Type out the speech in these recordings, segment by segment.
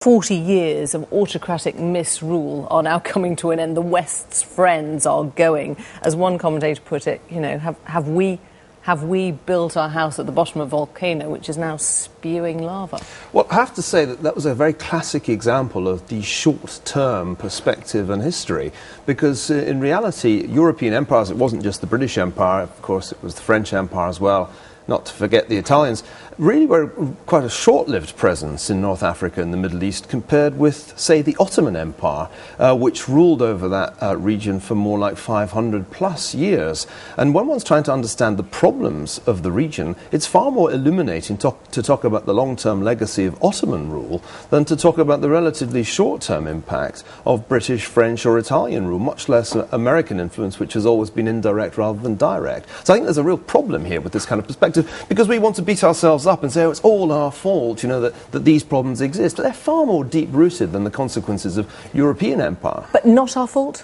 40 years of autocratic misrule are now coming to an end. The West's friends are going. As one commentator put it, you know, have we built our house at the bottom of a volcano which is now spewing lava? Well, I have to say that was a very classic example of the short-term perspective and history, because in reality, European empires, it wasn't just the British Empire, of course it was the French Empire as well, not to forget the Italians, really were quite a short-lived presence in North Africa and the Middle East compared with, say, the Ottoman Empire, which ruled over that region for more like 500 plus years. And when one's trying to understand the problems of the region, it's far more illuminating to talk about the long-term legacy of Ottoman rule than to talk about the relatively short-term impact of British, French or Italian rule, much less American influence, which has always been indirect rather than direct. So I think there's a real problem here with this kind of perspective, because we want to beat ourselves up and say, oh, it's all our fault, you know, that these problems exist. But they're far more deep-rooted than the consequences of European empire. But not our fault?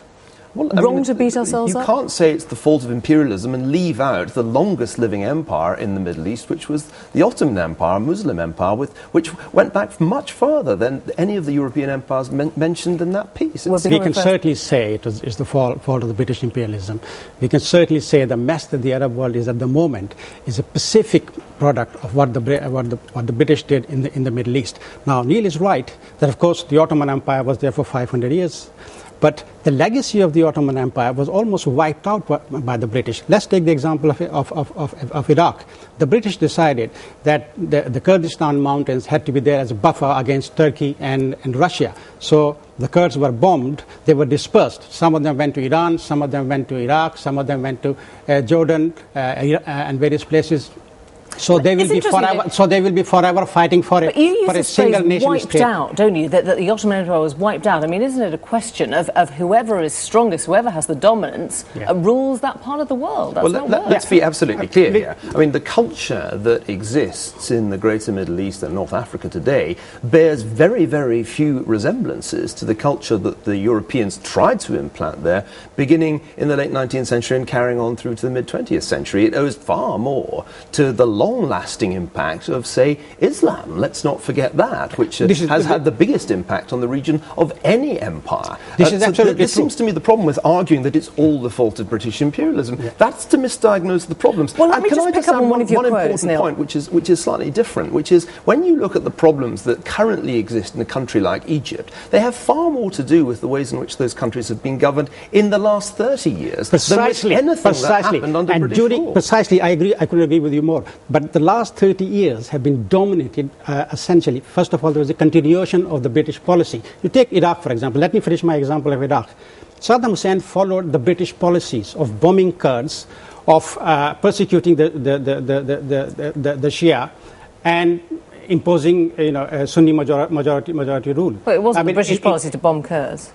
Well, Wrong to beat ourselves up? You can't say it's the fault of imperialism and leave out the longest living empire in the Middle East, which was the Ottoman Empire, Muslim empire, which went back much further than any of the European empires mentioned in that piece. We can certainly say it's the fault of the British imperialism. We can certainly say the mess that the Arab world is at the moment is a specific product of what the British did in the Middle East. Now, Neil is right that, of course, the Ottoman Empire was there for 500 years. But the legacy of the Ottoman Empire was almost wiped out by the British. Let's take the example of Iraq. The British decided that the Kurdistan mountains had to be there as a buffer against Turkey and Russia. So the Kurds were bombed, they were dispersed. Some of them went to Iran, some of them went to Iraq, some of them went to Jordan and various places. So they will be forever. So they will be forever fighting for a single nation wiped state. Out, don't you? That the Ottoman Empire was wiped out. I mean, isn't it a question of whoever is strongest, whoever has the dominance, rules that part of the world? That's let's be absolutely clear here. I mean, the culture that exists in the Greater Middle East and North Africa today bears very, very few resemblances to the culture that the Europeans tried to implant there, beginning in the late 19th century and carrying on through to the mid-20th century. It owes far more to the long-lasting impact of, say, Islam. Let's not forget that, which has had the biggest impact on the region of any empire. This seems to me the problem with arguing that it's all the fault of British imperialism. Yeah. That's to misdiagnose the problems. Well, let me just pick up on one of your quotes, important point, which is slightly different, which is when you look at the problems that currently exist in a country like Egypt, they have far more to do with the ways in which those countries have been governed in the last 30 years than with anything that happened under British rule. Precisely, I couldn't agree with you more. But the last 30 years have been dominated essentially. First of all, there was a continuation of the British policy. You take Iraq, for example. Let me finish my example of Iraq. Saddam Hussein followed the British policies of bombing Kurds, of persecuting the Shia, and imposing Sunni majority rule. But it wasn't the British policy to bomb Kurds.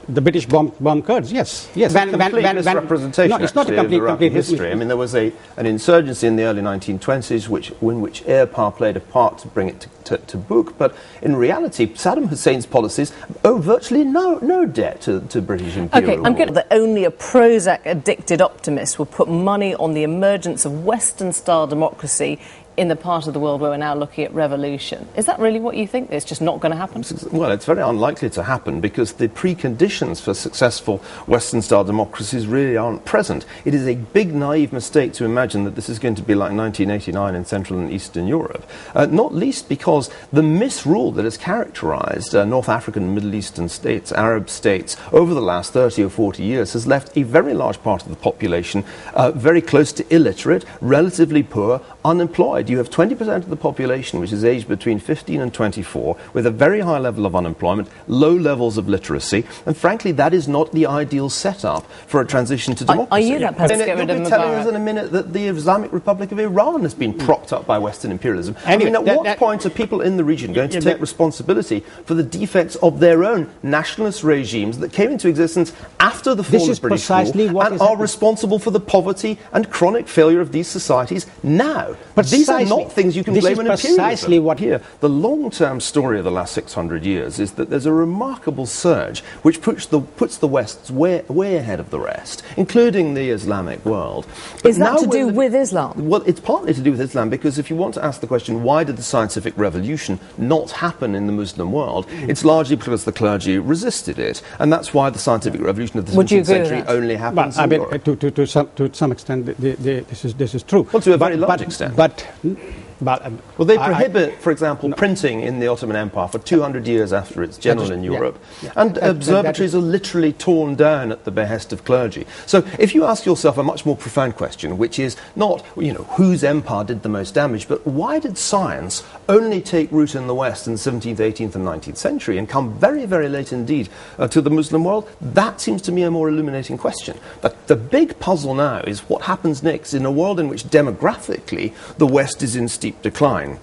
The British bomb Kurds, yes. It's a complete misrepresentation, no, it's not a complete history. I mean, there was an insurgency in the early 1920s in which air power played a part to bring it to book, but in reality, Saddam Hussein's policies owe virtually no debt to British imperial rule. I'm good that only a Prozac-addicted optimist will put money on the emergence of Western-style democracy in the part of the world where we're now looking at revolution. Is that really what you think? It's just not going to happen? Well, it's very unlikely to happen because the preconditions for successful Western-style democracies really aren't present. It is a big naive mistake to imagine that this is going to be like 1989 in Central and Eastern Europe, not least because the misrule that has characterized North African and Middle Eastern states, Arab states, over the last 30 or 40 years has left a very large part of the population very close to illiterate, relatively poor, unemployed. You have 20% of the population which is aged between 15 and 24 with a very high level of unemployment, low levels of literacy, and frankly that is not the ideal setup for a transition to democracy. Are you that person to get rid of Mubarak? You'll be telling us in a minute that the Islamic Republic of Iran has been propped up by Western imperialism. Anyway, I mean, at what point are people in the region going to take responsibility for the defects of their own nationalist regimes that came into existence after the fall of British rule and are responsible for the poverty and chronic failure of these societies now? These are not things you can blame on imperialism. Precisely what here. The long-term story of the last 600 years is that there's a remarkable surge which puts the West way ahead of the rest, including the Islamic world. But is that to do with Islam? Well, it's partly to do with Islam, because if you want to ask the question, why did the scientific revolution not happen in the Muslim world, it's largely because the clergy resisted it, and that's why the scientific revolution of the 17th century only happens in Europe. To some extent, this is true. Well, to a very large extent. Well, they prohibit, for example, printing in the Ottoman Empire for 200 years after it's general in Europe. And observatories are literally torn down at the behest of clergy. So if you ask yourself a much more profound question, which is not, whose empire did the most damage, but why did science only take root in the West in the 17th, 18th and 19th century and come very, very late indeed to the Muslim world, that seems to me a more illuminating question. But the big puzzle now is what happens next in a world in which demographically the West is in steep decline.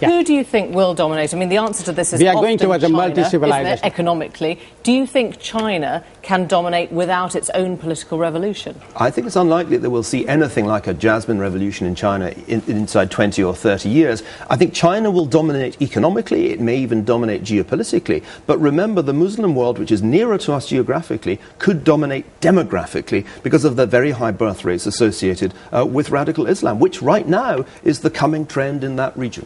Yeah. Who do you think will dominate? I mean, the answer to this is we are going towards a multi-civilization. Economically. Do you think China can dominate without its own political revolution? I think it's unlikely that we'll see anything like a Jasmine revolution in China inside 20 or 30 years. I think China will dominate economically. It may even dominate geopolitically. But remember, the Muslim world, which is nearer to us geographically, could dominate demographically because of the very high birth rates associated with radical Islam, which right now is the coming trend in that region.